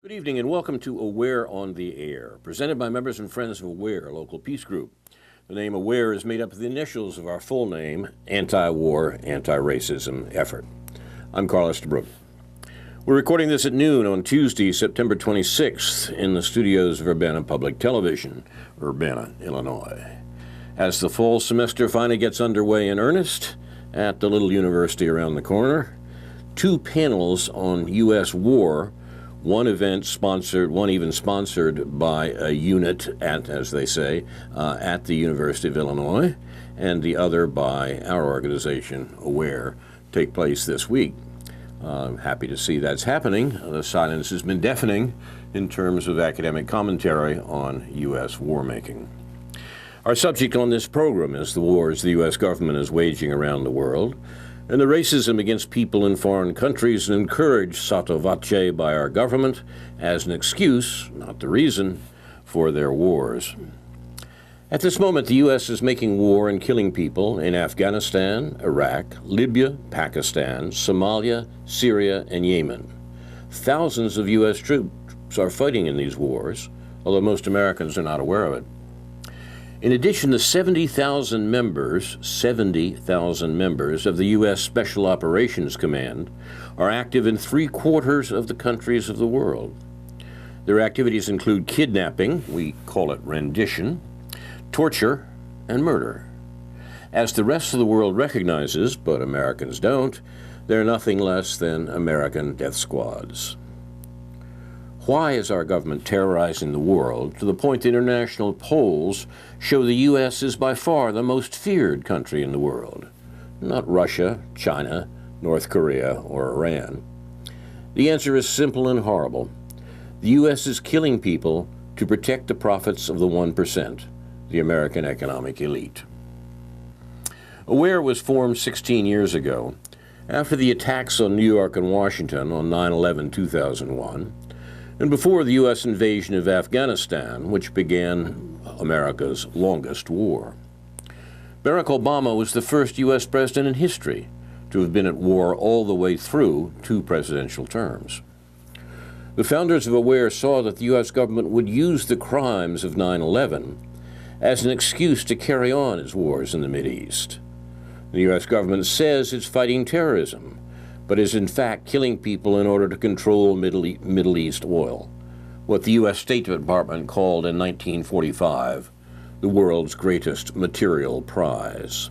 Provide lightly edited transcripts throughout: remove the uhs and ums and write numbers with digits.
Good evening and welcome to Aware on the Air, presented by members and friends of Aware, a local peace group. The name Aware is made up of the initials of our full name, Anti-War, Anti-Racism Effort. I'm Carl Estabrook. We're recording this at noon on Tuesday, September 26th, in the studios of Urbana Public Television, Urbana, Illinois. As the fall semester finally gets underway in earnest at the little university around the corner, two panels on U.S. war. One event sponsored, one even sponsored by a unit at, as they say, at the University of Illinois, and the other by our organization, AWARE, take place this week. I'm happy to see that's happening. The silence has been deafening in terms of academic commentary on U.S. war making. Our subject on this program is the wars the U.S. government is waging around the world, and the racism against people in foreign countries encouraged sotto voce by our government as an excuse, not the reason, for their wars. At this moment, the U.S. is making war and killing people in Afghanistan, Iraq, Libya, Pakistan, Somalia, Syria, and Yemen. Thousands of U.S. troops are fighting in these wars, although most Americans are not aware of it. In addition, the 70,000 members of the U.S. Special Operations Command are active in 3/4 of the countries of the world. Their activities include kidnapping, we call it rendition, torture, and murder. As the rest of the world recognizes, but Americans don't, they're nothing less than American death squads. Why is our government terrorizing the world to the point that international polls show the U.S. is by far the most feared country in the world? Not Russia, China, North Korea, or Iran. The answer is simple and horrible. The U.S. is killing people to protect the profits of the 1%, the American economic elite. AWARE was formed 16 years ago after the attacks on New York and Washington on 9/11/2001, and before the U.S. invasion of Afghanistan, which began America's longest war. Barack Obama was the first U.S. president in history to have been at war all the way through 2 presidential terms. The founders of AWARE saw that the U.S. government would use the crimes of 9/11 as an excuse to carry on its wars in the Mideast. The U.S. government says it's fighting terrorism, but is in fact killing people in order to control Middle East oil, what the U.S. State Department called in 1945 the world's greatest material prize.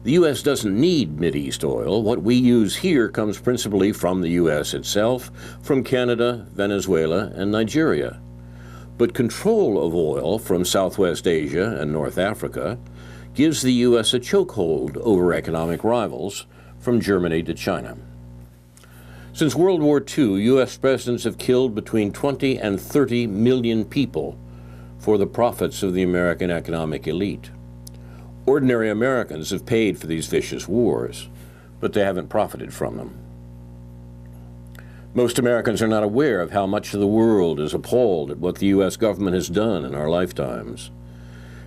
The U.S. doesn't need Mideast oil. What we use here comes principally from the U.S. itself, from Canada, Venezuela, and Nigeria. But control of oil from Southwest Asia and North Africa gives the U.S. a chokehold over economic rivals, from Germany to China. Since World War II, U.S. presidents have killed between 20 and 30 million people for the profits of the American economic elite. Ordinary Americans have paid for these vicious wars, but they haven't profited from them. Most Americans are not aware of how much of the world is appalled at what the U.S. government has done in our lifetimes.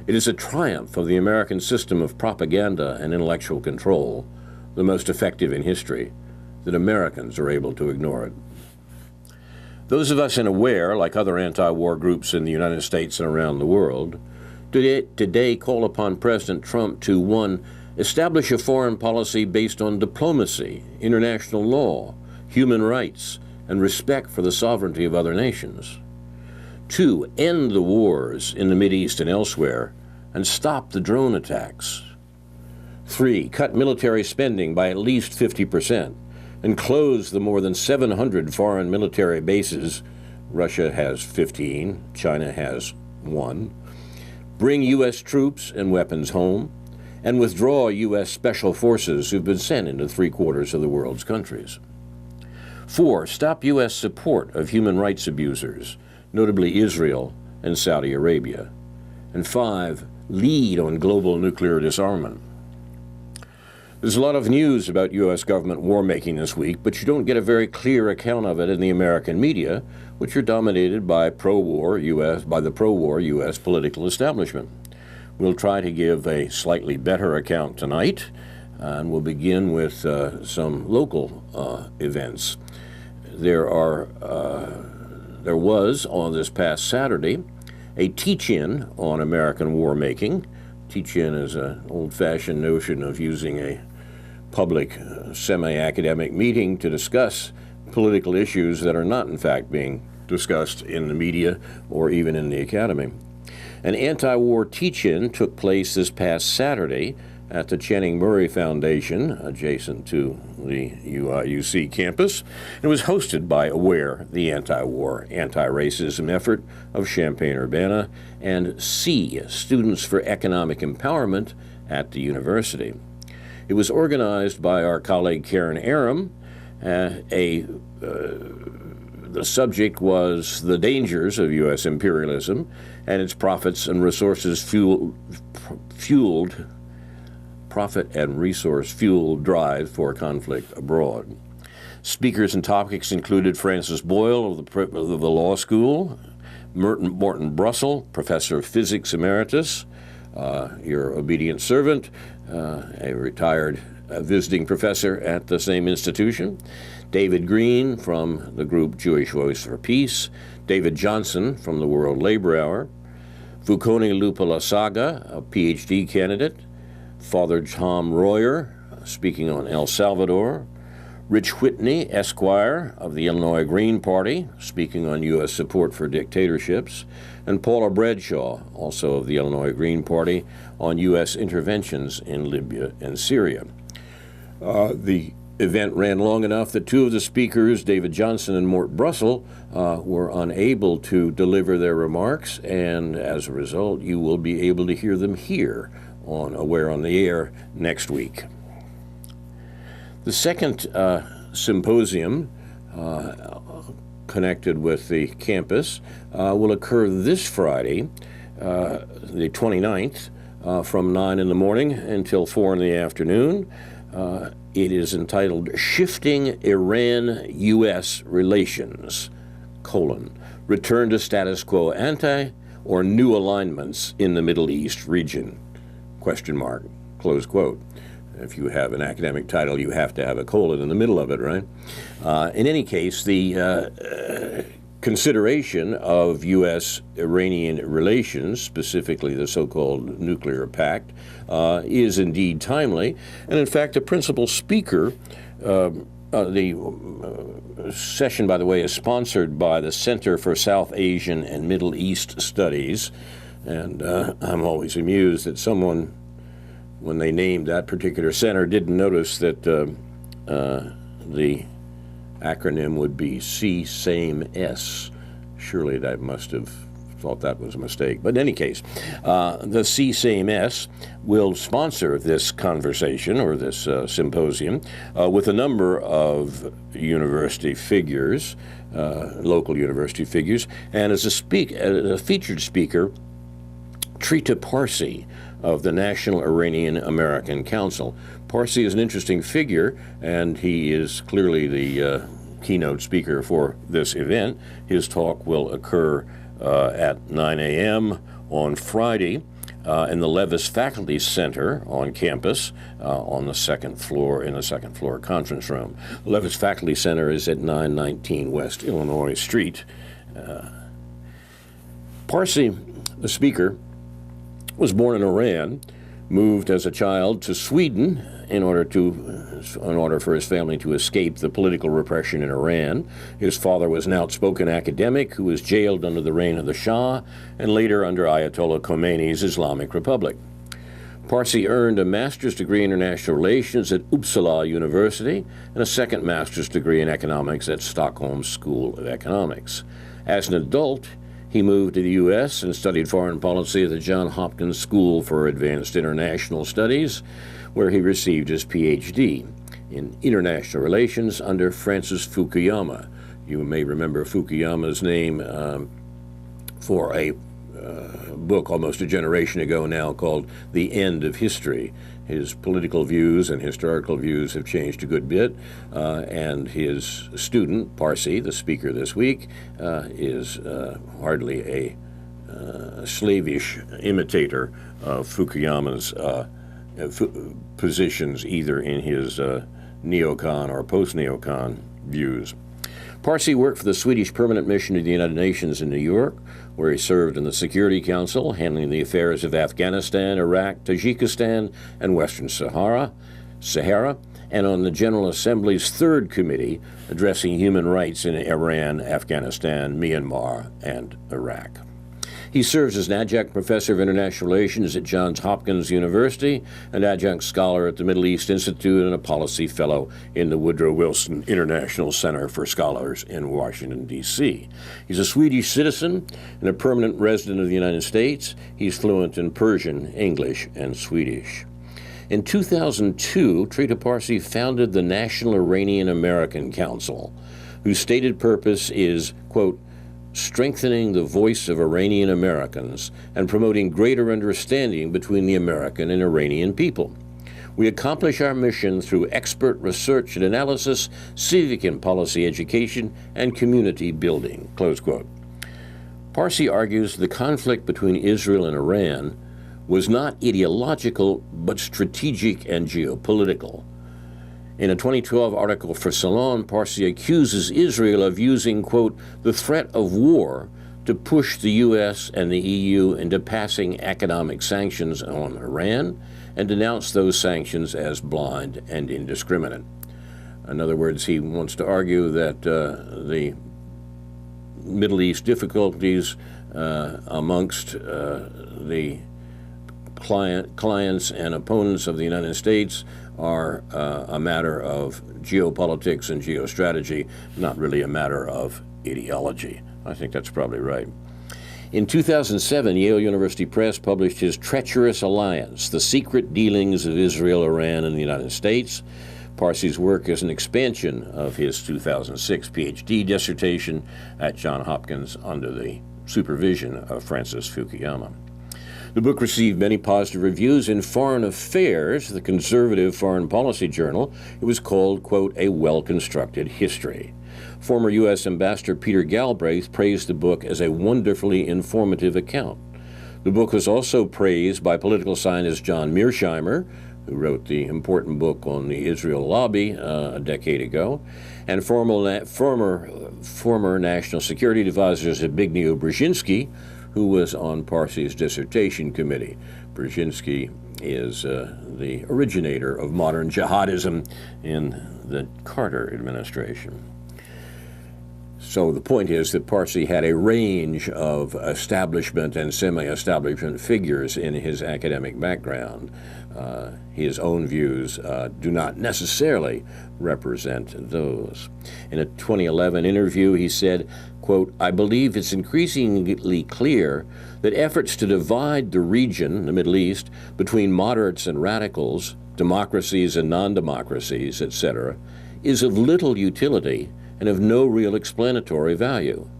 It is a triumph of the American system of propaganda and intellectual control, the most effective in history, that Americans are able to ignore it. Those of us in AWARE, like other anti-war groups in the United States and around the world, today call upon President Trump to, 1, establish a foreign policy based on diplomacy, international law, human rights, and respect for the sovereignty of other nations. 2, end the wars in the Mideast and elsewhere, and stop the drone attacks. 3, cut military spending by at least 50% and close the more than 700 foreign military bases. Russia has 15, China has 1. Bring U.S. troops and weapons home, and withdraw U.S. special forces who've been sent into 3/4 of the world's countries. 4, stop U.S. support of human rights abusers, notably Israel and Saudi Arabia. And 5, lead on global nuclear disarmament. There's a lot of news about U.S. government war-making this week, but you don't get a very clear account of it in the American media, which are dominated by the pro-war U.S. political establishment. We'll try to give a slightly better account tonight, and we'll begin with some local events. there was on this past Saturday a teach-in on American war making. Teach-in is an old-fashioned notion of using a public semi-academic meeting to discuss political issues that are not in fact being discussed in the media or even in the academy. An anti-war teach-in took place this past Saturday at the Channing-Murray Foundation, adjacent to the UC campus. It was hosted by AWARE, the anti-war, anti-racism effort of Champaign-Urbana, and C, Students for Economic Empowerment at the university. It was organized by our colleague Karen Aram. The subject was the dangers of U.S. imperialism and its profits and resources fueled drive for conflict abroad. Speakers and topics included Francis Boyle of the Law School, Morton Brussel, Professor of Physics Emeritus, your obedient servant, a retired visiting professor at the same institution, David Green from the group Jewish Voice for Peace, David Johnson from the World Labor Hour, Fukoni Lupalasaga, a PhD candidate, Father Tom Royer, speaking on El Salvador, Rich Whitney, Esquire, of the Illinois Green Party, speaking on U.S. support for dictatorships, and Paula Bradshaw, also of the Illinois Green Party, on U.S. interventions in Libya and Syria. The event ran long enough that two of the speakers, David Johnson and Mort Brussel, were unable to deliver their remarks, and as a result, you will be able to hear them here on Aware on the Air next week. The second symposium connected with the campus will occur this Friday, the 29th, from 9 in the morning until 4 in the afternoon. It is entitled Shifting Iran-U.S. Relations, Return to Status Quo Ante or New Alignments in the Middle East Region, ? Close quote. If you have an academic title, you have to have a colon in the middle of it, right? In any case, the consideration of U.S.-Iranian relations, specifically the so-called nuclear pact, is indeed timely. And in fact, the principal speaker, the session, by the way, is sponsored by the Center for South Asian and Middle East Studies. And I'm always amused that someone, when they named that particular center, didn't notice that the acronym would be C-SAME-S. Surely that must have thought that was a mistake. But in any case, the C-SAME-S will sponsor this conversation or this symposium with a number of university figures, local university figures, and as a featured speaker, Trita Parsi of the National Iranian American Council. Parsi is an interesting figure, and he is clearly the keynote speaker for this event. His talk will occur at 9 a.m. on Friday in the Levis Faculty Center on campus on the second floor, in the second floor conference room. The Levis Faculty Center is at 919 West Illinois Street. Parsi, the speaker, was born in Iran, moved as a child to Sweden in order for his family to escape the political repression in Iran. His father was an outspoken academic who was jailed under the reign of the Shah and later under Ayatollah Khomeini's Islamic Republic. Parsi earned a master's degree in international relations at Uppsala University and a second master's degree in economics at Stockholm School of Economics. As an adult, he moved to the U.S. and studied foreign policy at the Johns Hopkins School for Advanced International Studies, where he received his Ph.D. in international relations under Francis Fukuyama. You may remember Fukuyama's name for a book almost a generation ago now called The End of History. His political views and historical views have changed a good bit, and his student, Parsi, the speaker this week, is hardly a slavish imitator of Fukuyama's positions, either in his neocon or post-neocon views. Parsi worked for the Swedish Permanent Mission to the United Nations in New York, where he served in the Security Council, handling the affairs of Afghanistan, Iraq, Tajikistan, and Western Sahara, and on the General Assembly's Third Committee, addressing human rights in Iran, Afghanistan, Myanmar, and Iraq. He serves as an adjunct professor of international relations at Johns Hopkins University, an adjunct scholar at the Middle East Institute, and a policy fellow in the Woodrow Wilson International Center for Scholars in Washington, D.C. He's a Swedish citizen and a permanent resident of the United States. He's fluent in Persian, English, and Swedish. In 2002, Trita Parsi founded the National Iranian American Council, whose stated purpose is, quote, strengthening the voice of Iranian Americans and promoting greater understanding between the American and Iranian people. We accomplish our mission through expert research and analysis, civic and policy education, and community building, close quote. Parsi argues the conflict between Israel and Iran was not ideological, but strategic and geopolitical. In a 2012 article for Salon, Parsi accuses Israel of using, quote, the threat of war to push the U.S. and the EU into passing economic sanctions on Iran and denounce those sanctions as blind and indiscriminate. In other words, he wants to argue that the Middle East difficulties amongst the clients and opponents of the United States are a matter of geopolitics and geostrategy, not really a matter of ideology. I think that's probably right. In 2007, Yale University Press published his Treacherous Alliance, The Secret Dealings of Israel, Iran, and the United States. Parsi's work is an expansion of his 2006 PhD dissertation at Johns Hopkins under the supervision of Francis Fukuyama. The book received many positive reviews. In Foreign Affairs, the conservative foreign policy journal, it was called, quote, a well-constructed history. Former U.S. Ambassador Peter Galbraith praised the book as a wonderfully informative account. The book was also praised by political scientist John Mearsheimer, who wrote the important book on the Israel lobby a decade ago, and former National Security Advisor Zbigniew Brzezinski, who was on Parsi's dissertation committee. Brzezinski is the originator of modern jihadism in the Carter administration. So the point is that Parsi had a range of establishment and semi-establishment figures in his academic background. His own views do not necessarily represent those. In a 2011 interview, he said, quote, I believe it's increasingly clear that efforts to divide the region, the Middle East, between moderates and radicals, democracies and non-democracies, etc., is of little utility and of no real explanatory value.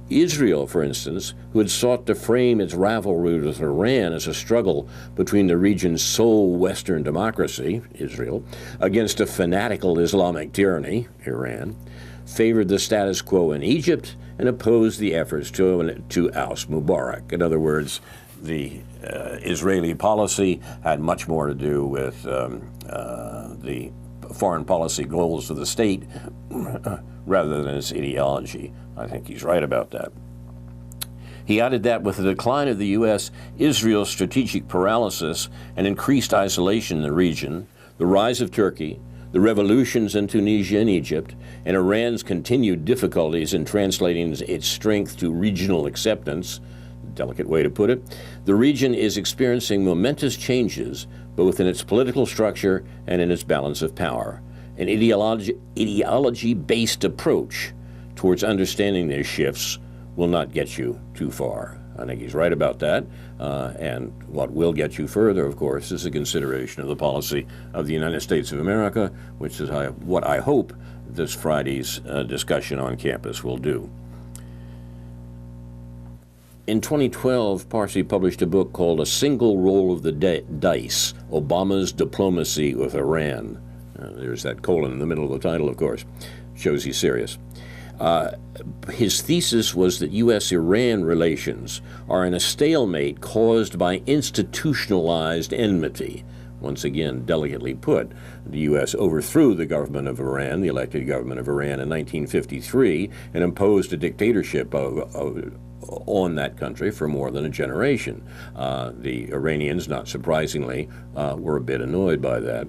Israel, for instance, who had sought to frame its rivalry with Iran as a struggle between the region's sole Western democracy, Israel, against a fanatical Islamic tyranny, Iran, favored the status quo in Egypt and opposed the efforts to oust Mubarak. In other words, the Israeli policy had much more to do with the foreign policy goals of the state rather than its ideology. I think he's right about that. He added that with the decline of the U.S., Israel's strategic paralysis and increased isolation in the region, the rise of Turkey, the revolutions in Tunisia and Egypt, and Iran's continued difficulties in translating its strength to regional acceptance, delicate way to put it, the region is experiencing momentous changes both in its political structure and in its balance of power. An ideology-based approach towards understanding these shifts will not get you too far. I think he's right about that. And what will get you further, of course, is a consideration of the policy of the United States of America, which is what I hope this Friday's discussion on campus will do. In 2012, Parsi published a book called A Single Roll of the Dice, Obama's Diplomacy with Iran. There's that colon in the middle of the title, of course. Shows he's serious. His thesis was that U.S.-Iran relations are in a stalemate caused by institutionalized enmity, Once again, delicately put, the U.S. overthrew the government of Iran, the elected government of Iran, in 1953 and imposed a dictatorship on that country for more than a generation. The Iranians, not surprisingly, were a bit annoyed by that,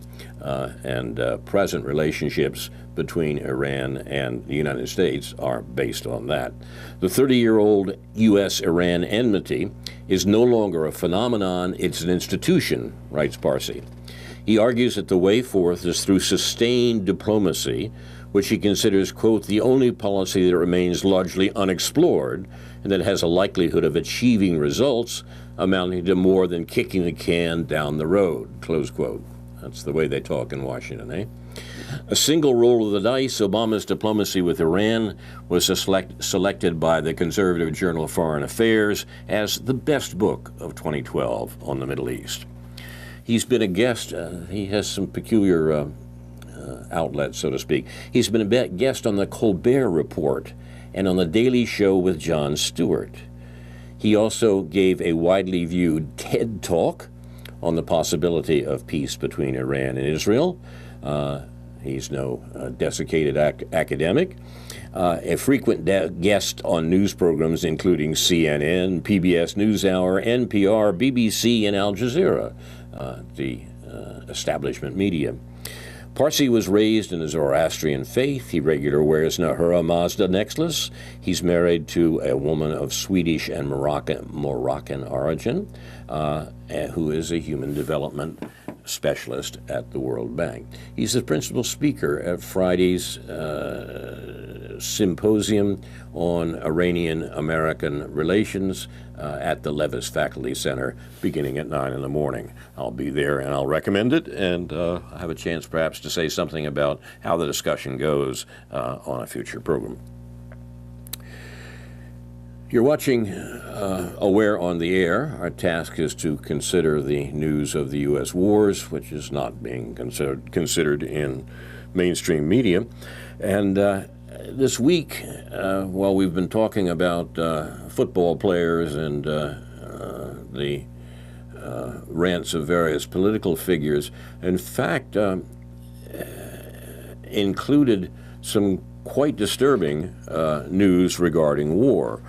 and present relationships between Iran and the United States are based on that. The 30-year-old U.S.-Iran enmity is no longer a phenomenon, it's an institution, writes Parsi. He argues that the way forth is through sustained diplomacy, which he considers, quote, the only policy that remains largely unexplored and that has a likelihood of achieving results amounting to more than kicking the can down the road, close quote. That's the way they talk in Washington, eh? A single roll of the dice, Obama's diplomacy with Iran was selected by the conservative Journal of Foreign Affairs as the best book of 2012 on the Middle East. He's been a guest. He has some peculiar outlets, so to speak. He's been a guest on the Colbert Report and on the Daily Show with Jon Stewart. He also gave a widely viewed TED Talk on the possibility of peace between Iran and Israel. He's no desiccated academic. A frequent guest on news programs including CNN, PBS NewsHour, NPR, BBC, and Al Jazeera, the establishment media. Parsi was raised in the Zoroastrian faith. He regularly wears an Ahura Mazda necklace. He's married to a woman of Swedish and Moroccan origin, who is a human development specialist at the World Bank. He's the principal speaker at Friday's symposium on Iranian-American relations at the Levis Faculty Center beginning at 9 in the morning. I'll be there and I'll recommend it, and I'll have a chance perhaps to say something about how the discussion goes on a future program. You're watching Aware on the Air. Our task is to consider the news of the U.S. wars, which is not being considered in mainstream media. And this week, while we've been talking about football players and the rants of various political figures, in fact, included some quite disturbing news regarding war.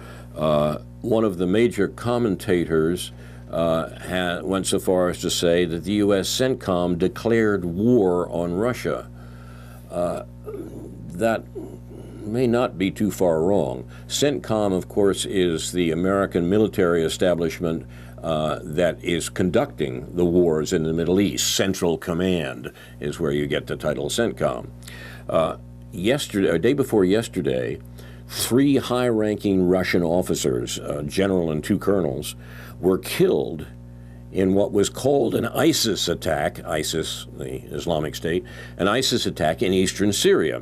One of the major commentators went so far as to say that the U.S. CENTCOM declared war on Russia. That may not be too far wrong. CENTCOM, of course, is the American military establishment that is conducting the wars in the Middle East. Central Command is where you get the title CENTCOM. Day before yesterday, 3 high-ranking Russian officers, a general and 2 colonels, were killed in what was called an ISIS attack, ISIS, the Islamic State, an ISIS attack in eastern Syria.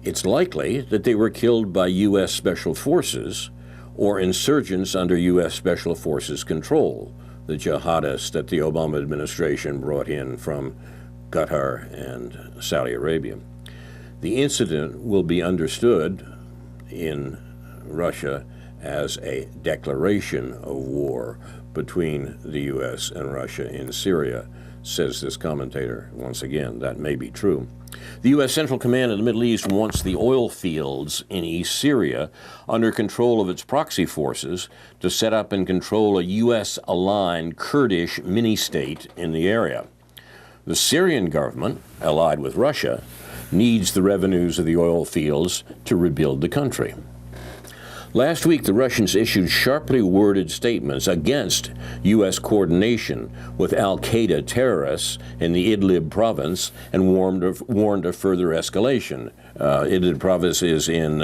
It's likely that they were killed by U.S. Special Forces or insurgents under U.S. Special Forces control, the jihadists that the Obama administration brought in from Qatar and Saudi Arabia. The incident will be understood in Russia as a declaration of war between the U.S. and Russia in Syria, says this commentator. Once again, that may be true. The U.S. Central Command of the Middle East wants the oil fields in East Syria under control of its proxy forces to set up and control a U.S.-aligned Kurdish mini-state in the area. The Syrian government, allied with Russia, needs the revenues of the oil fields to rebuild the country. Last week, the Russians issued sharply worded statements against U.S. coordination with al-Qaeda terrorists in the Idlib province and warned of further escalation. Idlib province is in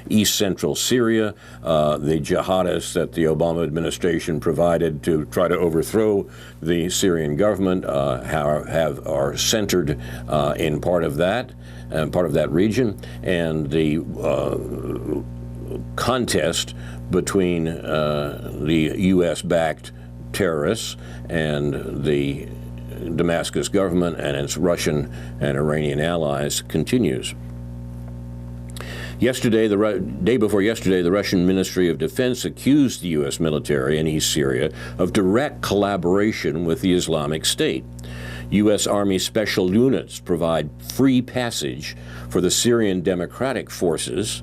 east-central Syria. The jihadists that the Obama administration provided to try to overthrow the Syrian government are centered in part of that region, and the contest between the U.S.-backed terrorists and the Damascus government and its Russian and Iranian allies continues. Yesterday, day before yesterday, the Russian Ministry of Defense accused the U.S. military in East Syria of direct collaboration with the Islamic State. U.S. Army special units provide free passage for the Syrian Democratic Forces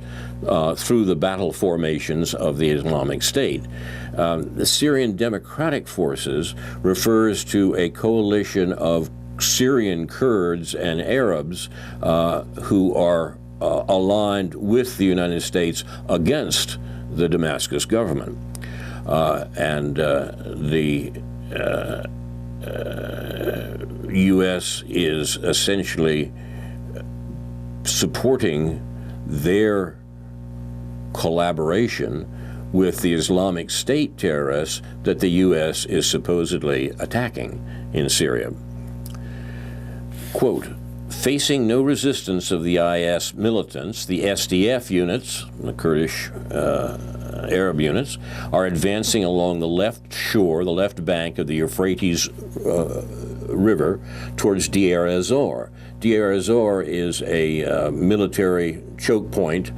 through the battle formations of the Islamic State. The Syrian Democratic Forces refers to a coalition of Syrian Kurds and Arabs who are aligned with the United States against the Damascus government. The U.S. is essentially supporting their collaboration with the Islamic State terrorists that the U.S. is supposedly attacking in Syria. Quote, facing no resistance of the IS militants, the SDF units, the Kurdish Arab units, are advancing along the left shore, the left bank of the Euphrates River towards Deir ez-Zor. Deir ez-Zor is a military choke point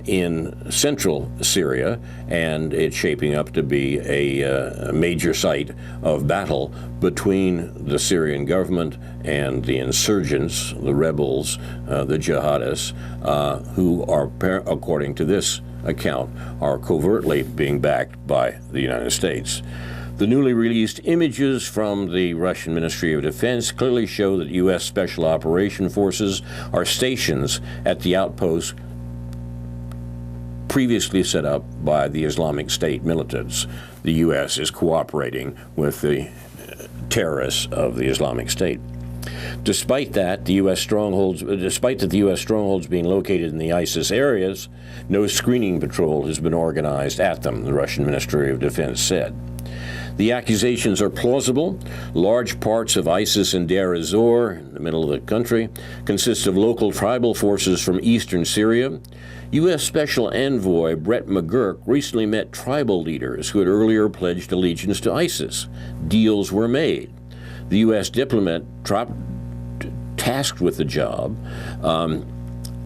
in central Syria, and it's shaping up to be a major site of battle between the Syrian government and the insurgents, the rebels, the jihadists, who are, according to this account, are covertly being backed by the United States. The newly released images from the Russian Ministry of Defense clearly show that U.S. Special Operation Forces are stations at the outposts previously set up by the Islamic State militants. The U.S. is cooperating with the terrorists of the Islamic State. Despite that, the U.S. strongholds being located in the ISIS areas, no screening patrol has been organized at them, the Russian Ministry of Defense said. The accusations are plausible. Large parts of ISIS and Deir ez-Zor, in the middle of the country, consist of local tribal forces from eastern Syria. U.S. Special Envoy Brett McGurk recently met tribal leaders who had earlier pledged allegiance to ISIS. Deals were made. The U.S. diplomat tasked with the job,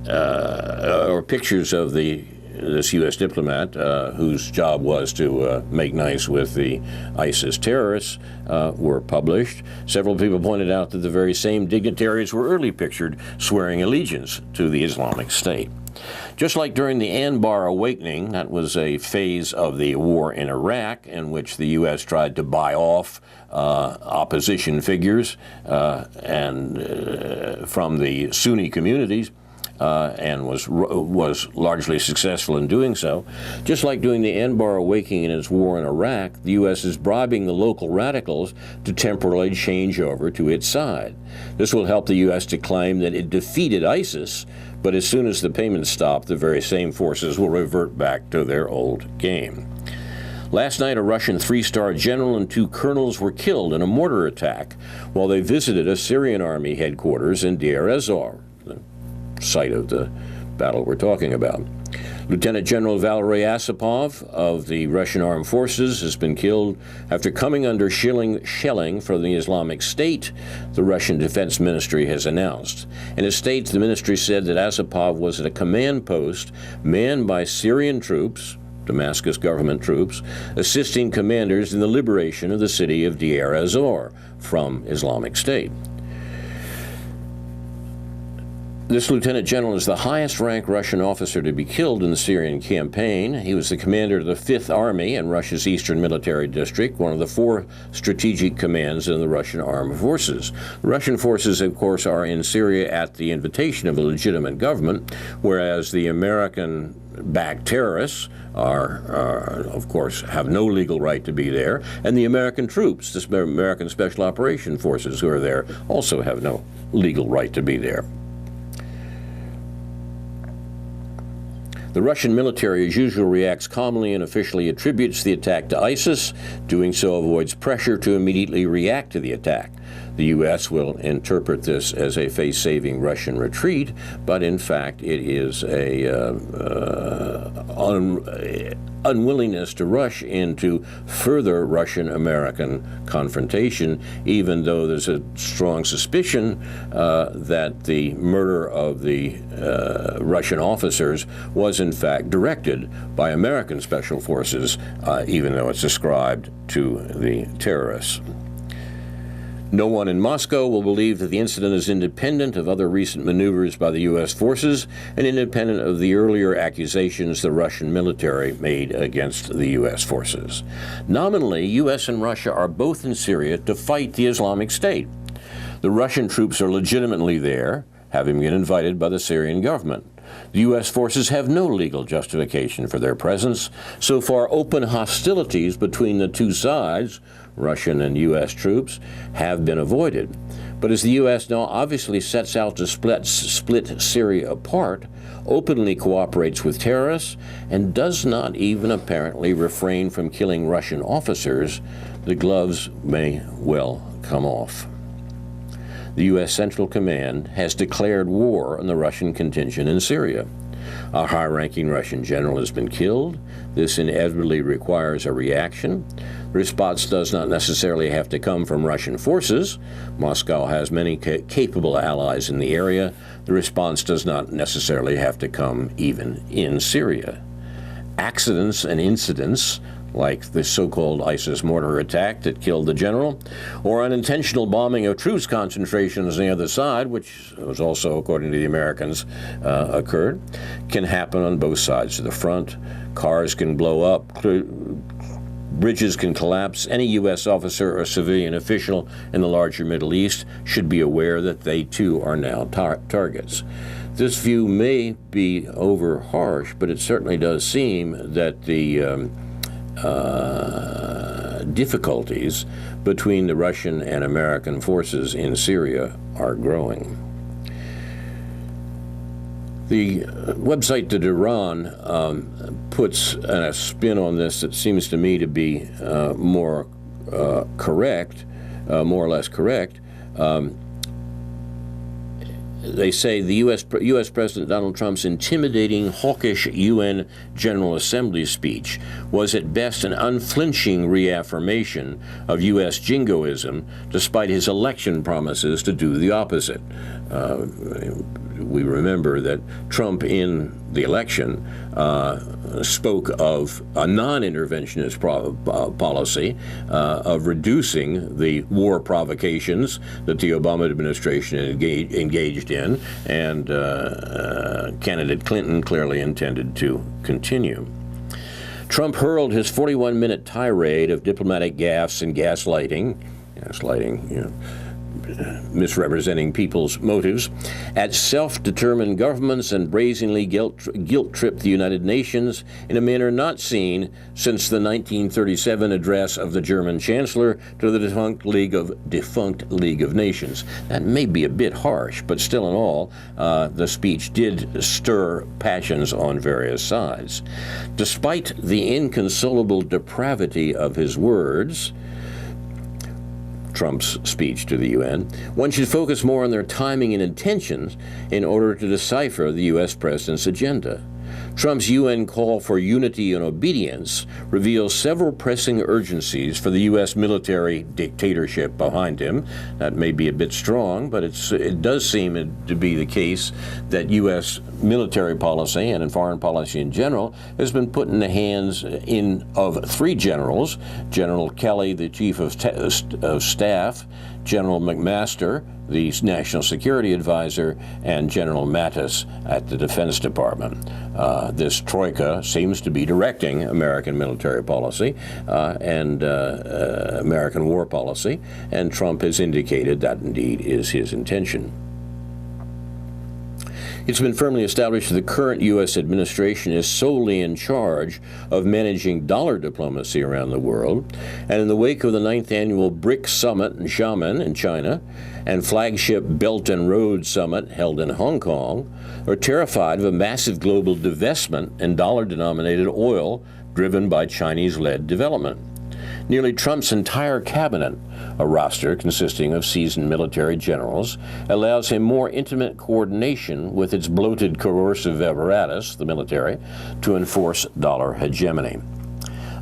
or pictures of this U.S. diplomat whose job was to make nice with the ISIS terrorists were published. Several people pointed out that the very same dignitaries were early pictured swearing allegiance to the Islamic State. Just like during the Anbar Awakening, that was a phase of the war in Iraq in which the U.S. tried to buy off opposition figures and from the Sunni communities, and was largely successful in doing so. Just like during the Anbar Awakening in its war in Iraq, the U.S. is bribing the local radicals to temporarily change over to its side. This will help the U.S. to claim that it defeated ISIS, but as soon as the payments stop, the very same forces will revert back to their old game. Last night, a Russian three-star general and 2 colonels were killed in a mortar attack while they visited a Syrian army headquarters in Deir ez-Zor, the site of the battle we're talking about. Lieutenant General Valery Asipov of the Russian Armed Forces has been killed after coming under shelling from the Islamic State, the Russian Defense Ministry has announced. In a statement, the ministry said that Asipov was at a command post manned by Syrian troops, Damascus government troops, assisting commanders in the liberation of the city of Deir ez-Zor from Islamic State. This lieutenant general is the highest-ranked Russian officer to be killed in the Syrian campaign. He was the commander of the 5th Army in Russia's Eastern Military District, one of the 4 strategic commands in the Russian Armed Forces. The Russian forces, of course, are in Syria at the invitation of a legitimate government, whereas the American-backed terrorists of course, have no legal right to be there, and the American troops, the American Special Operation Forces who are there, also have no legal right to be there. The Russian military, as usual, reacts calmly and officially attributes the attack to ISIS. Doing so avoids pressure to immediately react to the attack. The U.S. will interpret this as a face-saving Russian retreat, but in fact it is unwillingness to rush into further Russian-American confrontation, even though there's a strong suspicion that the murder of the Russian officers was in fact directed by American special forces, even though it's ascribed to the terrorists. No one in Moscow will believe that the incident is independent of other recent maneuvers by the U.S. forces and independent of the earlier accusations the Russian military made against the U.S. forces. Nominally, U.S. and Russia are both in Syria to fight the Islamic State. The Russian troops are legitimately there, having been invited by the Syrian government. The U.S. forces have no legal justification for their presence. So far, open hostilities between the two sides, Russian and U.S. troops, have been avoided. But as the U.S. now obviously sets out to split Syria apart, openly cooperates with terrorists, and does not even apparently refrain from killing Russian officers, the gloves may well come off. The U.S. Central Command has declared war on the Russian contingent in Syria. A high-ranking Russian general has been killed. This inevitably requires a reaction. The response does not necessarily have to come from Russian forces. Moscow has many capable allies in the area. The response does not necessarily have to come even in Syria. Accidents and incidents like the so-called ISIS mortar attack that killed the general, or unintentional bombing of troops concentrations on the other side, which was also, according to the Americans, occurred, can happen on both sides of the front. Cars can blow up, bridges can collapse. Any U.S. officer or civilian official in the larger Middle East should be aware that they too are now targets. This view may be over harsh, but it certainly does seem that the difficulties between the Russian and American forces in Syria are growing. The website to Iran puts a spin on this that seems to me to be more or less correct. They say the U.S. President Donald Trump's intimidating, hawkish UN General Assembly speech was at best an unflinching reaffirmation of U.S. jingoism, despite his election promises to do the opposite. We remember that Trump in the election spoke of a non-interventionist policy of reducing the war provocations that the Obama administration engaged in, and candidate Clinton clearly intended to continue. Trump hurled his 41-minute tirade of diplomatic gaffes and gaslighting, misrepresenting people's motives, at self-determined governments and brazenly guilt-tripped the United Nations in a manner not seen since the 1937 address of the German Chancellor to the defunct League of Nations. That may be a bit harsh, but still in all, the speech did stir passions on various sides. Despite the inconsolable depravity of his words, Trump's speech to the UN, one should focus more on their timing and intentions in order to decipher the U.S. president's agenda. Trump's UN call for unity and obedience reveals several pressing urgencies for the U.S. military dictatorship behind him. That may be a bit strong, but it does seem to be the case that U.S. military policy and in foreign policy in general has been put in the hands of three generals: General Kelly, the Chief of Staff, General McMaster, the National Security Advisor, and General Mattis at the Defense Department. This troika seems to be directing American military policy and American war policy, and Trump has indicated that indeed is his intention. It's been firmly established that the current U.S. administration is solely in charge of managing dollar diplomacy around the world, and in the wake of the 9th annual BRICS Summit in Xiamen in China and flagship Belt and Road Summit held in Hong Kong, are terrified of a massive global divestment in dollar-denominated oil driven by Chinese-led development. Nearly Trump's entire cabinet, a roster consisting of seasoned military generals, allows him more intimate coordination with its bloated coercive apparatus, the military, to enforce dollar hegemony.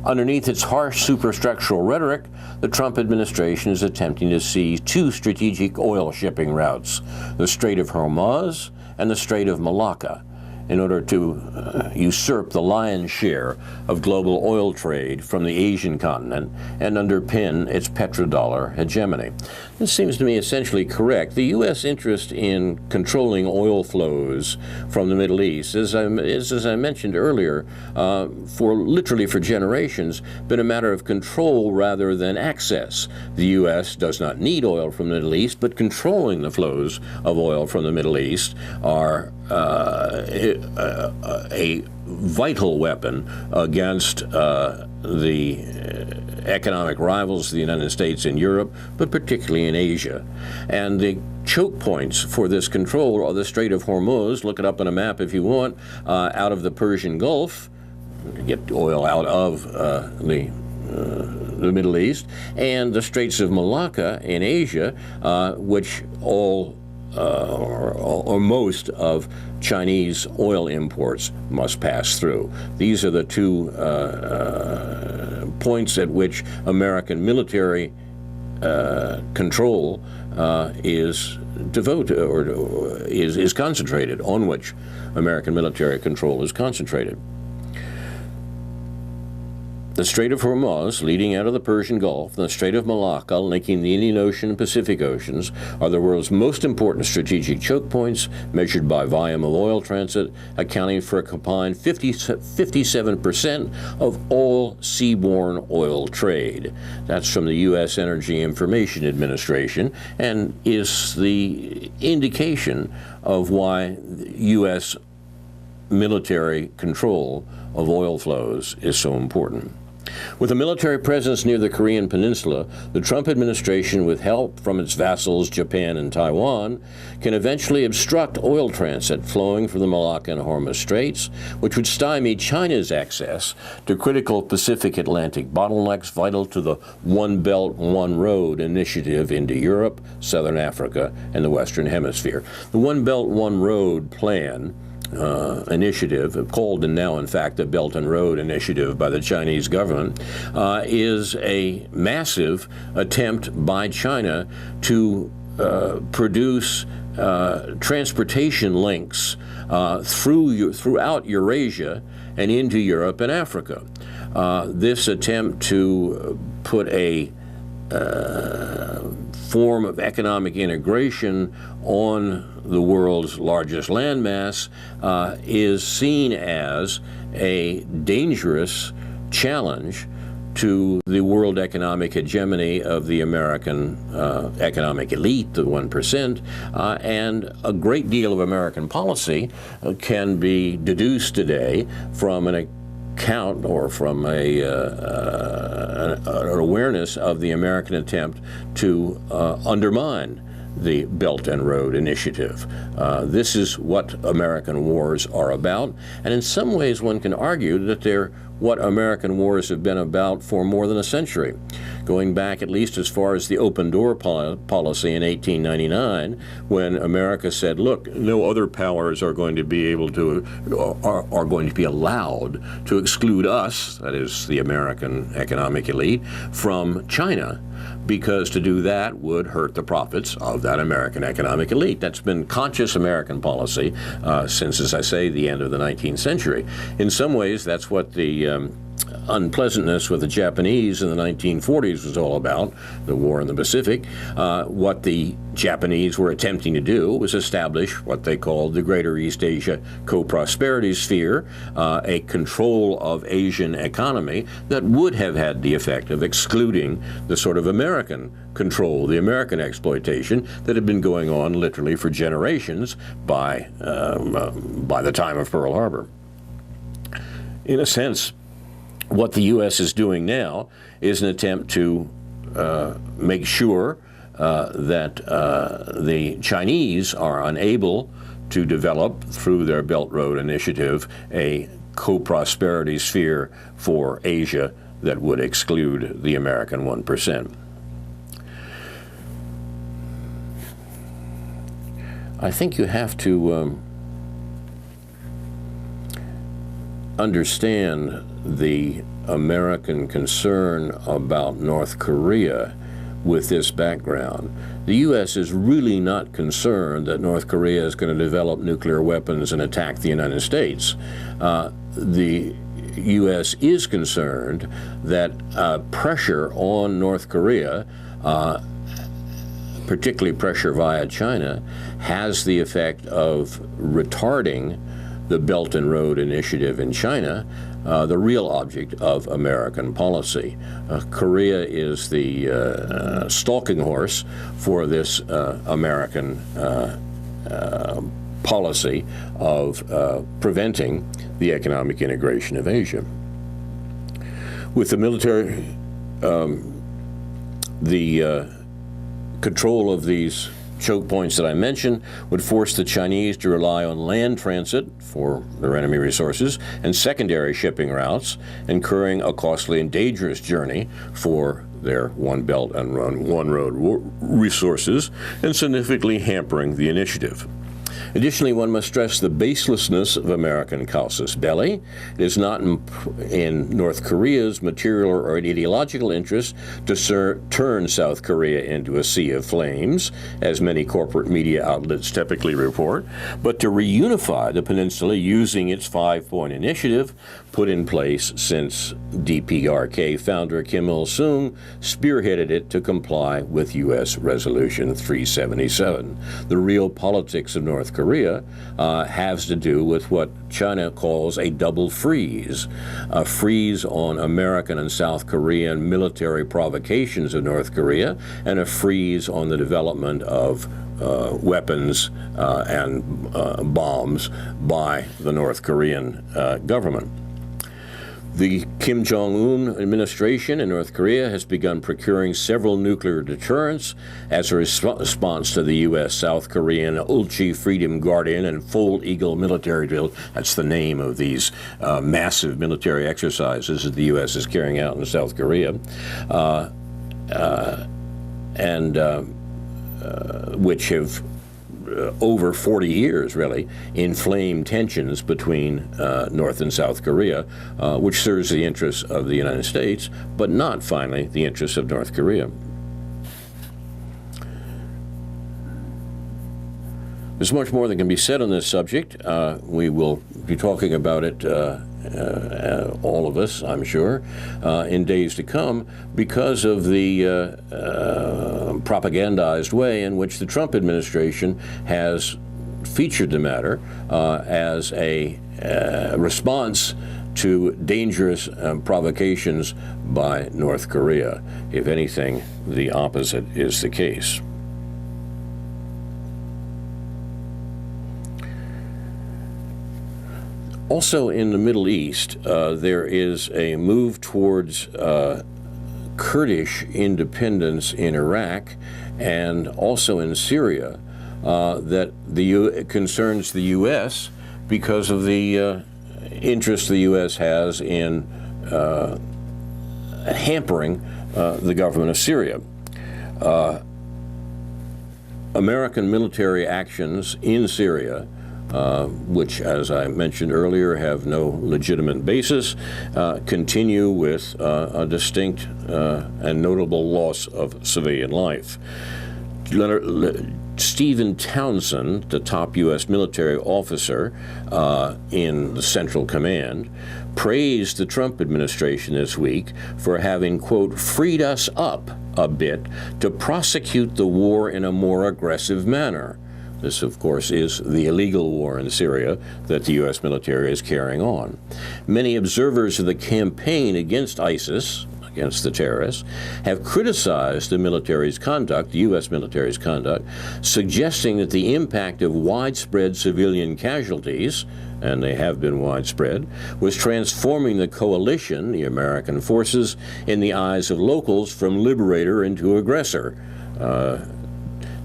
Underneath its harsh superstructural rhetoric, the Trump administration is attempting to seize two strategic oil shipping routes, the Strait of Hormuz and the Strait of Malacca, in order to usurp the lion's share of global oil trade from the Asian continent and underpin its petrodollar hegemony. This seems to me essentially correct. The U.S. interest in controlling oil flows from the Middle East is, as I mentioned earlier, literally for generations, been a matter of control rather than access. The U.S. does not need oil from the Middle East, but controlling the flows of oil from the Middle East are a vital weapon against the economic rivals of the United States in Europe, but particularly in Asia. And the choke points for this control are the Strait of Hormuz, look it up on a map if you want, out of the Persian Gulf, get oil out of the Middle East, and the Straits of Malacca in Asia, which all or most of Chinese oil imports must pass through. These are the two points at which American military control is devoted, or is concentrated, on which American military control is concentrated. The Strait of Hormuz, leading out of the Persian Gulf, and the Strait of Malacca, linking the Indian Ocean and Pacific Oceans, are the world's most important strategic choke points, measured by volume of oil transit, accounting for a combined 57% of all seaborne oil trade. That's from the U.S. Energy Information Administration, and is the indication of why U.S. military control of oil flows is so important. With a military presence near the Korean Peninsula, the Trump administration, with help from its vassals Japan and Taiwan, can eventually obstruct oil transit flowing from the Malacca and Hormuz Straits, which would stymie China's access to critical Pacific Atlantic bottlenecks vital to the One Belt, One Road initiative into Europe, Southern Africa, and the Western Hemisphere. The One Belt, One Road plan initiative, called and now in fact the Belt and Road Initiative by the Chinese government, is a massive attempt by China to produce transportation links throughout Eurasia and into Europe and Africa. This attempt to put a form of economic integration on the world's largest landmass is seen as a dangerous challenge to the world economic hegemony of the American economic elite, the 1%, and a great deal of American policy can be deduced today from an account or from an awareness of the American attempt to undermine the Belt and Road Initiative. This is what American wars are about, and in some ways one can argue that they're what American wars have been about for more than a century, going back at least as far as the open door policy in 1899, when America said, look, no other powers are going to be able to, are going to be allowed to exclude us, that is the American economic elite, from China, because to do that would hurt the profits of that American economic elite. That's been conscious American policy since, as I say, the end of the 19th century. In some ways, that's what the unpleasantness with the Japanese in the 1940s was all about, the war in the Pacific. What the Japanese were attempting to do was establish what they called the Greater East Asia Co-Prosperity Sphere, a control of Asian economy that would have had the effect of excluding the sort of American control, the American exploitation that had been going on literally for generations by the time of Pearl Harbor. In a sense, what the U.S. is doing now is an attempt to make sure that the Chinese are unable to develop, through their Belt Road Initiative, a co-prosperity sphere for Asia that would exclude the American 1%. I think you have to understand the American concern about North Korea with this background. The U.S. is really not concerned that North Korea is going to develop nuclear weapons and attack the United States. The U.S. is concerned that pressure on North Korea, particularly pressure via China, has the effect of retarding the Belt and Road Initiative in China, the real object of American policy. Korea is the stalking horse for this American policy of preventing the economic integration of Asia. With the military, the control of these choke points that I mentioned would force the Chinese to rely on land transit for their enemy resources and secondary shipping routes, incurring a costly and dangerous journey for their One Belt and One Road resources, and significantly hampering the initiative. Additionally, one must stress the baselessness of American casus belli. It is not in North Korea's material or ideological interest to turn South Korea into a sea of flames, as many corporate media outlets typically report, but to reunify the peninsula using its five-point initiative put in place since DPRK founder Kim Il-sung spearheaded it to comply with U.S. Resolution 377. The real politics of North Korea has to do with what China calls a double freeze, a freeze on American and South Korean military provocations of North Korea, and a freeze on the development of weapons and bombs by the North Korean government. The Kim Jong-un administration in North Korea has begun procuring several nuclear deterrents as a response to the U.S. South Korean Ulchi Freedom Guardian and Fold Eagle military drills. That's the name of these massive military exercises that the U.S. is carrying out in South Korea, which have over 40 years, really, inflamed tensions between North and South Korea, which serves the interests of the United States, but not, finally, the interests of North Korea. There's much more that can be said on this subject. We will be talking about it, all of us, I'm sure, in days to come, because of the propagandized way in which the Trump administration has featured the matter as a response to dangerous provocations by North Korea. If anything, the opposite is the case. Also in the Middle East, there is a move towards Kurdish independence in Iraq and also in Syria that concerns the U.S. because of the interest the U.S. has in hampering the government of Syria. American military actions in Syria, which, as I mentioned earlier, have no legitimate basis, continue with a distinct and notable loss of civilian life. Stephen Townsend, the top U.S. military officer in the Central Command, praised the Trump administration this week for having, quote, freed us up a bit to prosecute the war in a more aggressive manner. This, of course, is the illegal war in Syria that the U.S. military is carrying on. Many observers of the campaign against ISIS, against the terrorists, have criticized the military's conduct, the U.S. military's conduct, suggesting that the impact of widespread civilian casualties, and they have been widespread, was transforming the coalition, the American forces, in the eyes of locals from liberator into aggressor.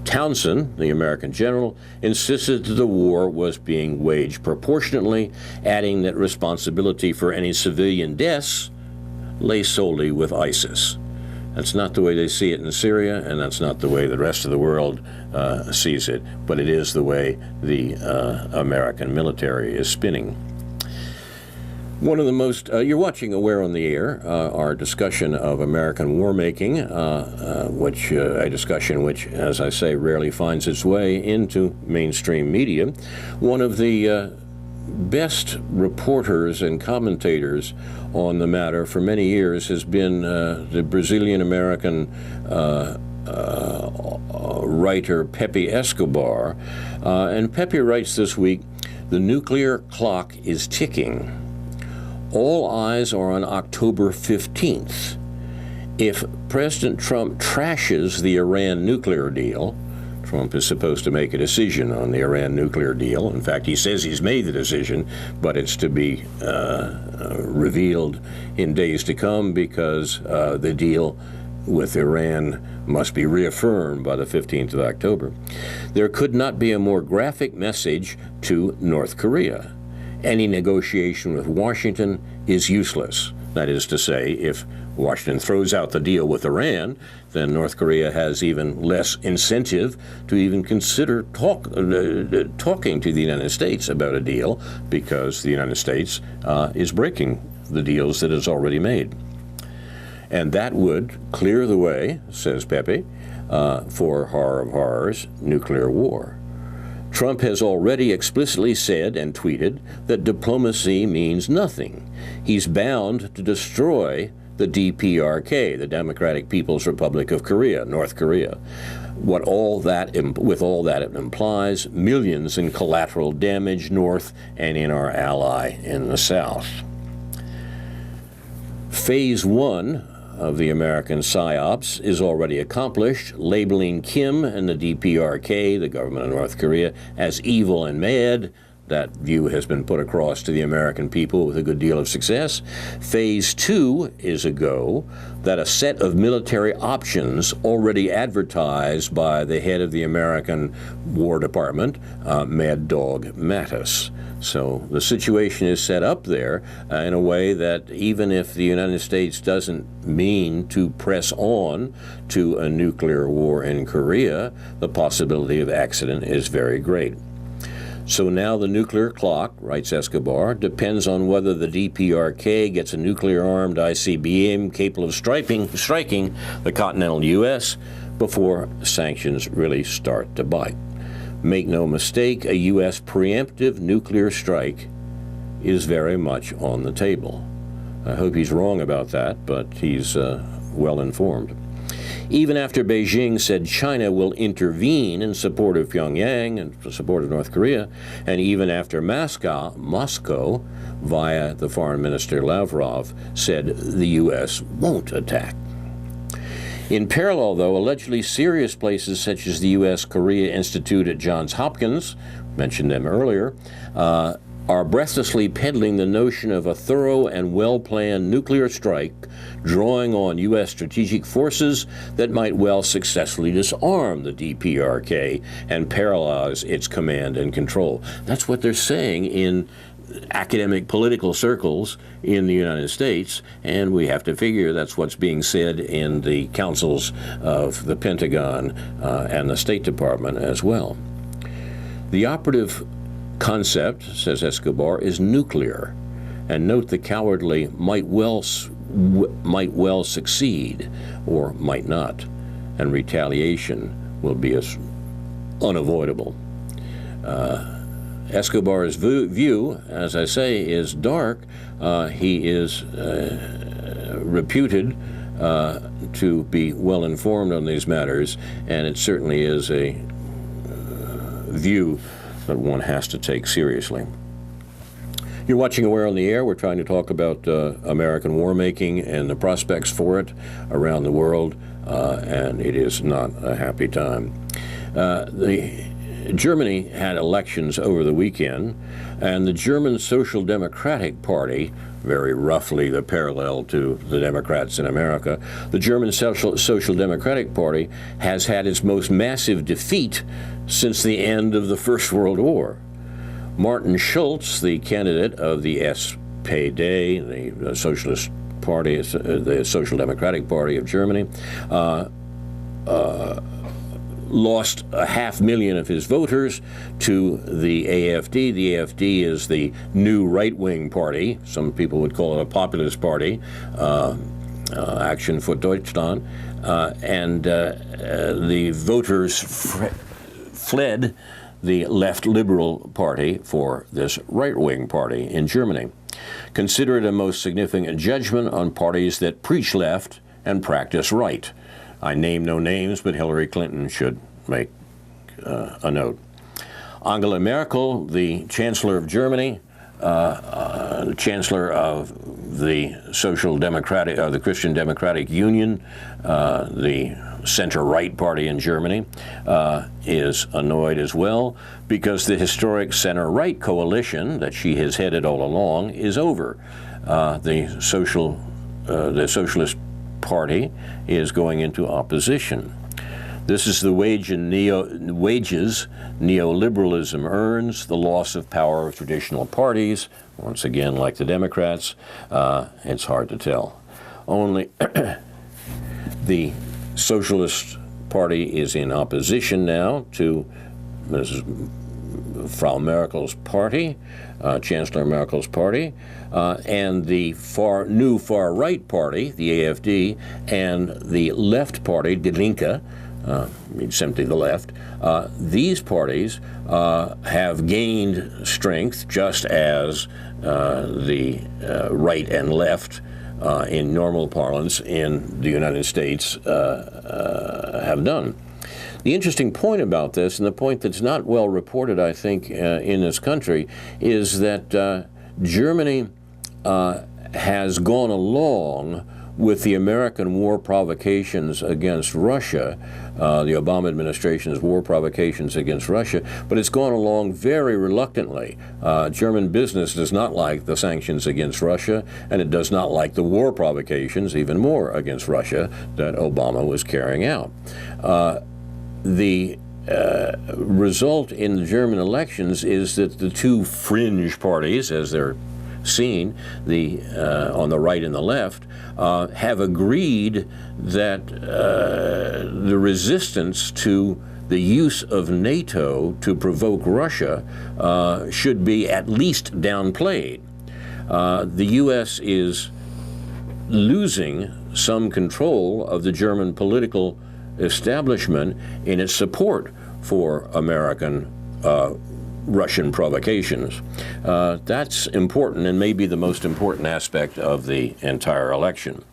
Townsend, the American general, insisted that the war was being waged proportionately, adding that responsibility for any civilian deaths lay solely with ISIS. That's not the way they see it in Syria, and that's not the way the rest of the world sees it, but it is the way the American military is spinning. One of the most, you're watching Aware on the Air, our discussion of American war making, which a discussion which, as I say, rarely finds its way into mainstream media. One of the best reporters and commentators on the matter for many years has been the Brazilian-American writer Pepe Escobar. And Pepe writes this week, "The nuclear clock is ticking. All eyes are on October 15th. If President Trump trashes the Iran nuclear deal," Trump is supposed to make a decision on the Iran nuclear deal. In fact, he says he's made the decision, but it's to be revealed in days to come because the deal with Iran must be reaffirmed by the 15th of October. There could not be a more graphic message to North Korea. Any negotiation with Washington is useless. That is to say, if Washington throws out the deal with Iran, then North Korea has even less incentive to even consider talking to the United States about a deal, because the United States is breaking the deals that it's already made. And that would clear the way, says Pepe, for horror of horrors, nuclear war. Trump has already explicitly said and tweeted that diplomacy means nothing. He's bound to destroy the DPRK, the Democratic People's Republic of Korea, North Korea. With all that it implies, millions in collateral damage north and in our ally in the south. Phase 1 of the American PSYOPs is already accomplished, labeling Kim and the DPRK, the government of North Korea, as evil and mad. That view has been put across to the American people with a good deal of success. Phase 2 is a go, that a set of military options already advertised by the head of the American War Department, Mad Dog Mattis. So the situation is set up there in a way that even if the United States doesn't mean to press on to a nuclear war in Korea, the possibility of accident is very great. So now the nuclear clock, writes Escobar, depends on whether the DPRK gets a nuclear-armed ICBM capable of striking the continental U.S. before sanctions really start to bite. Make no mistake, a U.S. preemptive nuclear strike is very much on the table. I hope he's wrong about that, but he's well informed. Even after Beijing said China will intervene in support of Pyongyang and in support of North Korea, and even after Moscow, via the Foreign Minister Lavrov, said the U.S. won't attack. In parallel, though, allegedly serious places such as the U.S. Korea Institute at Johns Hopkins, mentioned them earlier, are breathlessly peddling the notion of a thorough and well-planned nuclear strike, drawing on U.S. strategic forces that might well successfully disarm the DPRK and paralyze its command and control. That's what they're saying in academic political circles in the United States, and we have to figure that's what's being said in the councils of the Pentagon and the State Department as well. The operative concept, says Escobar, is nuclear, and note the cowardly might well succeed or might not, and retaliation will be unavoidable. Escobar's view, as I say, is dark. He is reputed to be well informed on these matters, and it certainly is a view that one has to take seriously. You're watching Aware on the Air. We're trying to talk about American war making and the prospects for it around the world, and it is not a happy time. Germany had elections over the weekend, and the German Social Democratic Party, very roughly the parallel to the Democrats in America, the German Social Democratic Party has had its most massive defeat since the end of the First World War. Martin Schulz, the candidate of the SPD, the Socialist Party, the Social Democratic Party of Germany, lost 500,000 of his voters to the AfD. The AfD is the new right-wing party. Some people would call it a populist party, Action für Deutschland. And the voters fled the left liberal party for this right-wing party in Germany. Consider it a most significant judgment on parties that preach left and practice right. I name no names, but Hillary Clinton should make a note. Angela Merkel, the Chancellor of Germany, Chancellor of the Social Democratic, the Christian Democratic Union, the center-right party in Germany, is annoyed as well because the historic center-right coalition that she has headed all along is over. The Socialist Party is going into opposition. This is the wages neoliberalism earns, the loss of power of traditional parties. Once again, like the Democrats, it's hard to tell. Only the Socialist Party is in opposition now to Frau Merkel's party, Chancellor Merkel's party, and the new far-right party, the AfD, and the left party, Die Linke, simply the left. These parties have gained strength just as the right and left in normal parlance in the United States have done. The interesting point about this, and the point that's not well reported, I think, in this country, is that Germany has gone along with the American war provocations against Russia, the Obama administration's war provocations against Russia, but it's gone along very reluctantly. German business does not like the sanctions against Russia, and it does not like the war provocations, even more, against Russia that Obama was carrying out. The result in the German elections is that the two fringe parties, as they're seen, on the right and the left, have agreed that the resistance to the use of NATO to provoke Russia should be at least downplayed. The U.S. is losing some control of the German political establishment in its support for American Russian provocations. That's important and maybe the most important aspect of the entire election.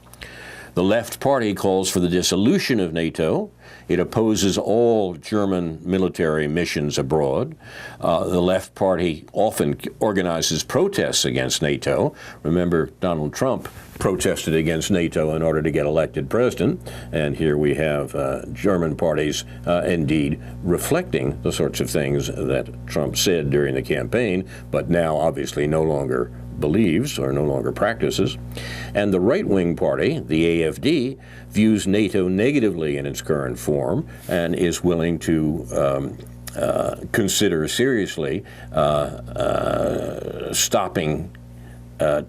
The left party calls for the dissolution of NATO. It opposes all German military missions abroad. The left party often organizes protests against NATO. Remember, Donald Trump protested against NATO in order to get elected president, and here we have German parties indeed reflecting the sorts of things that Trump said during the campaign, but now obviously no longer believes or no longer practices. And the right-wing party, the AfD, views NATO negatively in its current form and is willing to consider seriously stopping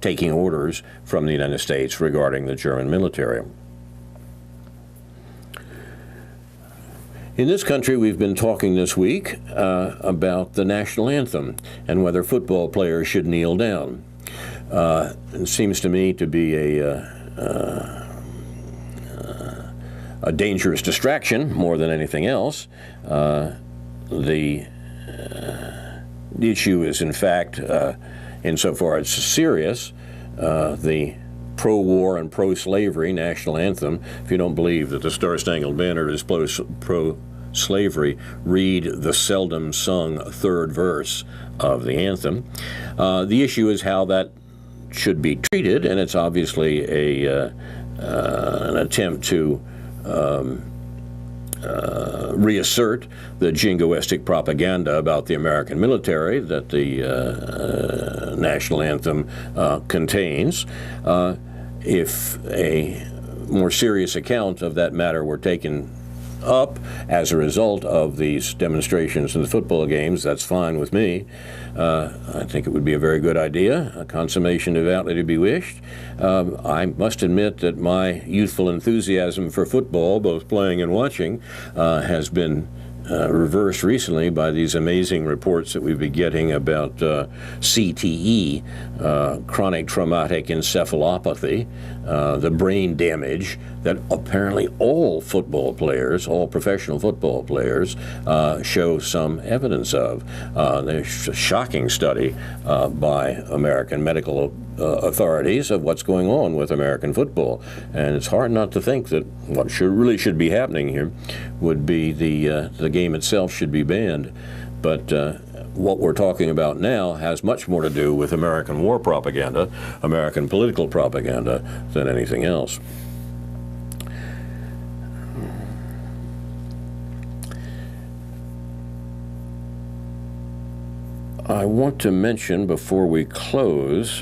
taking orders from the United States regarding the German military. In this country, we've been talking this week about the national anthem and whether football players should kneel down. It seems to me to be a dangerous distraction more than anything else. The issue is, in fact, insofar it's serious, the pro-war and pro-slavery national anthem. If you don't believe that the Star-Spangled Banner is pro-slavery, read the seldom sung third verse of the anthem. The issue is how that should be treated, and it's obviously an attempt to reassert the jingoistic propaganda about the American military that the national anthem contains. If a more serious account of that matter were taken up as a result of these demonstrations in the football games, that's fine with me. I think it would be a very good idea, a consummation devoutly to be wished. I must admit that my youthful enthusiasm for football, both playing and watching, has been reversed recently by these amazing reports that we've been getting about CTE, chronic traumatic encephalopathy, the brain damage that apparently all football players, all professional football players, show some evidence of. There's a shocking study by American medical authorities of what's going on with American football. And it's hard not to think that what really should be happening here would be the game itself should be banned. But what we're talking about now has much more to do with American war propaganda, American political propaganda, than anything else. I want to mention before we close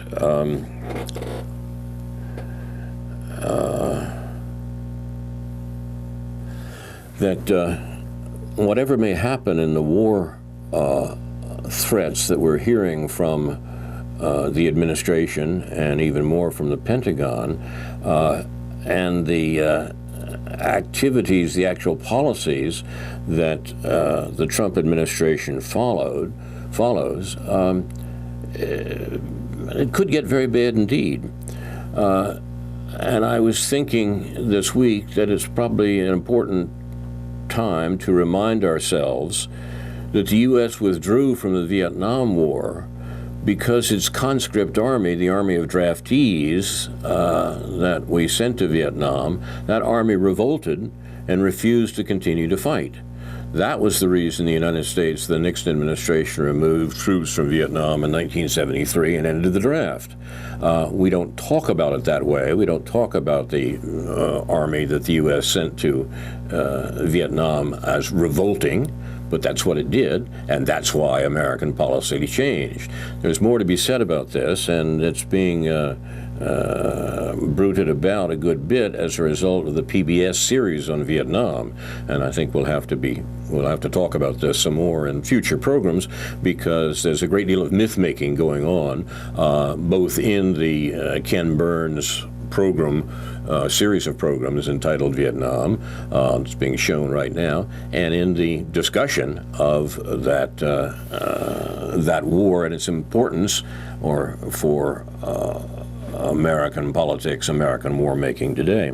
that whatever may happen in the war threats that we're hearing from the administration and even more from the Pentagon, and the activities, the actual policies that the Trump administration follows, it could get very bad indeed. And I was thinking this week that it's probably an important time to remind ourselves that the U.S. withdrew from the Vietnam War because its conscript army, the army of draftees that we sent to Vietnam, that army revolted and refused to continue to fight. That was the reason the United States, the Nixon administration, removed troops from Vietnam in 1973 and ended the draft. We don't talk about it that way. We don't talk about the army that the U.S. sent to Vietnam as revolting, but that's what it did, and that's why American policy changed. There's more to be said about this, and it's being bruited about a good bit as a result of the PBS series on Vietnam, and I think we'll have to talk about this some more in future programs, because there's a great deal of myth-making going on, both in the Ken Burns program, series of programs entitled Vietnam, it's being shown right now, and in the discussion of that war and its importance for American politics, American war making today.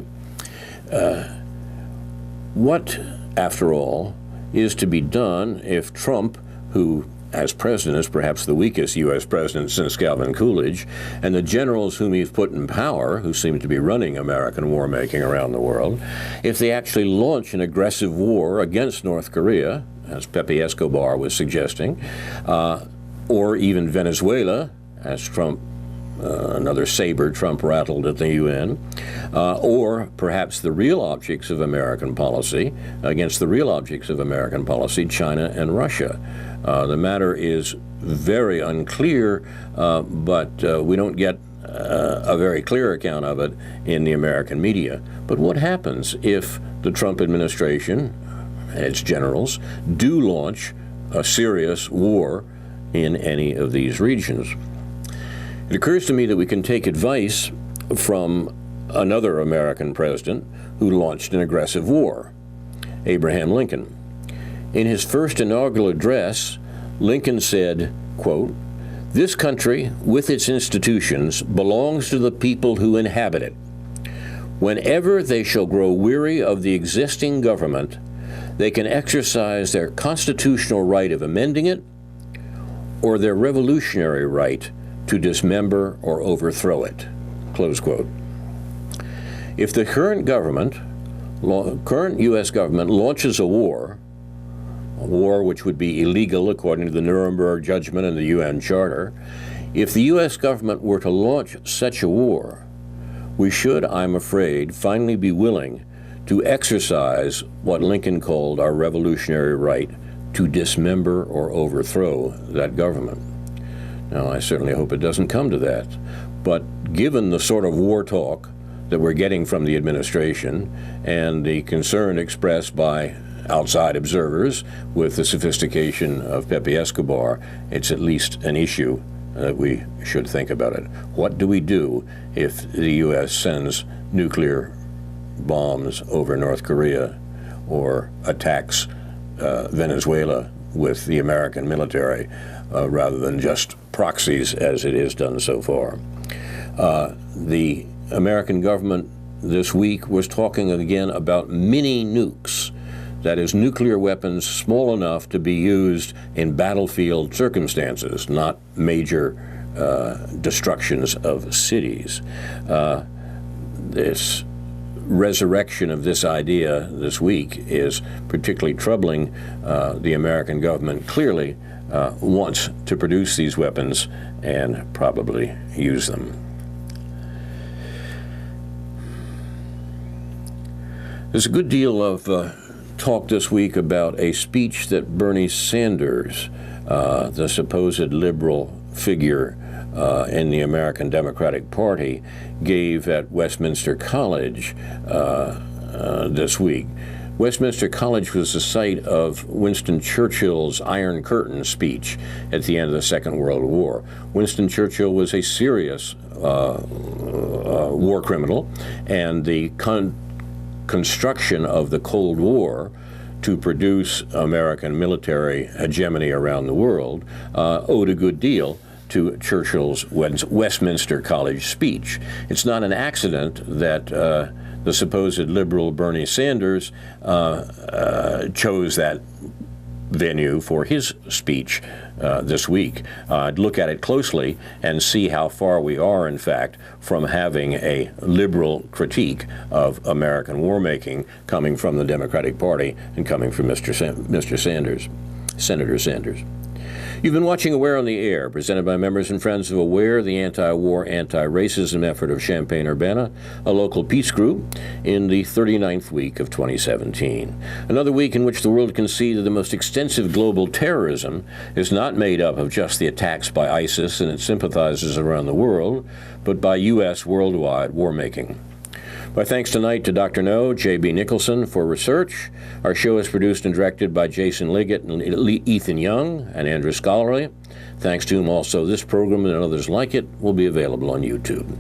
What, after all, is to be done if Trump, who as president is perhaps the weakest U.S. president since Calvin Coolidge, and the generals whom he's put in power, who seem to be running American war making around the world, if they actually launch an aggressive war against North Korea, as Pepe Escobar was suggesting, or even Venezuela, as another saber Trump rattled at the UN, or perhaps the real objects of American policy, against the real objects of American policy, China and Russia. The matter is very unclear, but we don't get a very clear account of it in the American media. But what happens if the Trump administration and its generals do launch a serious war in any of these regions? It occurs to me that we can take advice from another American president who launched an aggressive war, Abraham Lincoln. In his first inaugural address, Lincoln said, quote, "This country, with its institutions, belongs to the people who inhabit it. Whenever they shall grow weary of the existing government, they can exercise their constitutional right of amending it or their revolutionary right to dismember or overthrow it," close quote. If the current U.S. government launches a war which would be illegal according to the Nuremberg judgment and the UN Charter, if the U.S. government were to launch such a war, we should, I'm afraid, finally be willing to exercise what Lincoln called our revolutionary right to dismember or overthrow that government. Now, I certainly hope it doesn't come to that, but given the sort of war talk that we're getting from the administration and the concern expressed by outside observers with the sophistication of Pepe Escobar, it's at least an issue that we should think about it. What do we do if the U.S. sends nuclear bombs over North Korea or attacks Venezuela with the American military rather than just proxies as it has done so far? The American government this week was talking again about mini nukes. That is, nuclear weapons small enough to be used in battlefield circumstances, not major destructions of cities. This resurrection of this idea this week is particularly troubling. The American government clearly wants to produce these weapons and probably use them. There's a good deal of talk this week about a speech that Bernie Sanders, the supposed liberal figure in the American Democratic Party, gave at Westminster College this week. Westminster College was the site of Winston Churchill's Iron Curtain speech at the end of the Second World War. Winston Churchill was a serious war criminal, and the construction of the Cold War to produce American military hegemony around the world owed a good deal to Churchill's Westminster College speech. It's not an accident that the supposed liberal Bernie Sanders chose that venue for his speech this week. I'd look at it closely and see how far we are, in fact, from having a liberal critique of American war-making coming from the Democratic Party and coming from Mr. Sanders, Senator Sanders. You've been watching Aware on the Air, presented by members and friends of Aware, the anti-war, anti-racism effort of Champaign-Urbana, a local peace group, in the 39th week of 2017. Another week in which the world can see that the most extensive global terrorism is not made up of just the attacks by ISIS and its sympathizers around the world, but by U.S. worldwide war-making. My thanks tonight to Dr. No, J.B. Nicholson for research. Our show is produced and directed by Jason Liggett and Ethan Young and Andrew Scholarly. Thanks to whom also this program and others like it will be available on YouTube.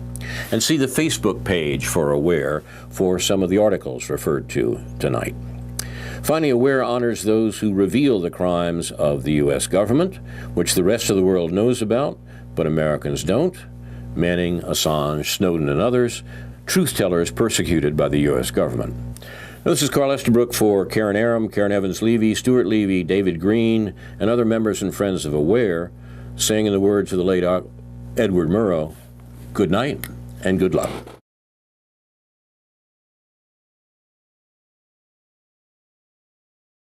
And see the Facebook page for Aware for some of the articles referred to tonight. Finally, Aware honors those who reveal the crimes of the U.S. government, which the rest of the world knows about, but Americans don't. Manning, Assange, Snowden, and others. Truth-tellers persecuted by the U.S. government. This is Carl Estabrook for Karen Aram, Karen Evans-Levy, Stuart Levy, David Green, and other members and friends of Aware, saying in the words of the late Edward Murrow, good night and good luck.